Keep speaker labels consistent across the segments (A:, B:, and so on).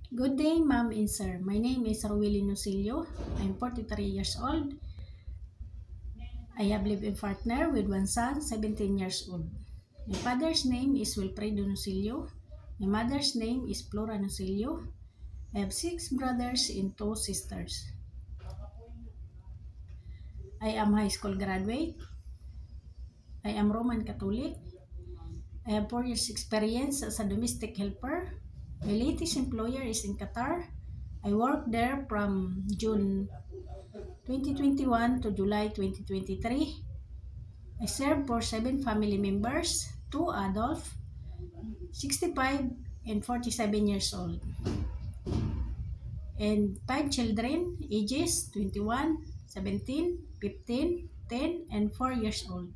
A: Good day, ma'am and sir. My name is Rowelyn Nusilio. I'm 43 years old. I have lived-in partner with one son, 17 years old. My father's name is Wilfredo Nusilio. My mother's name is Flora Nusilio. I have 6 brothers and 2 sisters. I am high school graduate. I am Roman Catholic. I have 4 years experience as a domestic helper. My latest employer is in Qatar. I worked there from June 2021 to July 2023. I served for 7 family members, 2 adults, 65 and 47 years old, and 5 children, ages 21, 17, 15, 10, and 4 years old.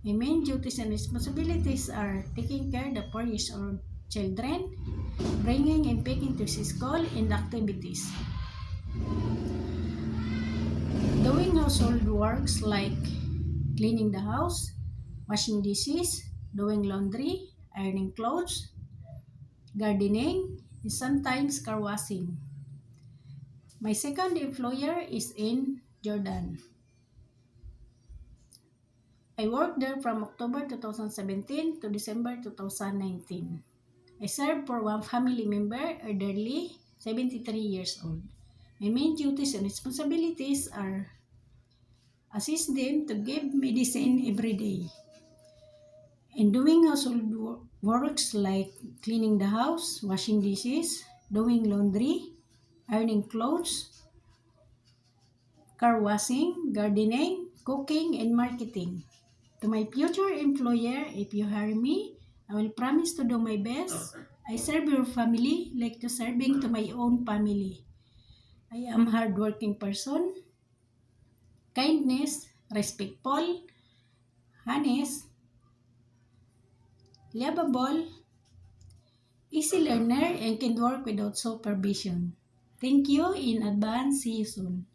A: My main duties and responsibilities are taking care of the 4 years old children, bringing and picking to school and activities, doing household works like cleaning the house, washing dishes, doing laundry, ironing clothes, gardening, and sometimes car washing. My second employer is in Jordan. I worked there from October 2017 to December 2019. I served for one family member, elderly, 73 years old. My main duties and responsibilities are assist them to give medicine every day and doing household works like cleaning the house, washing dishes, doing laundry, ironing clothes, car washing, gardening, cooking, and marketing. To my future employer, if you hire me, I will promise to do my best. I serve your family like to serving to my own family. I am hardworking person, kindness, respectful, honest, lovable, easy learner, and can work without supervision. Thank you in advance. See you soon.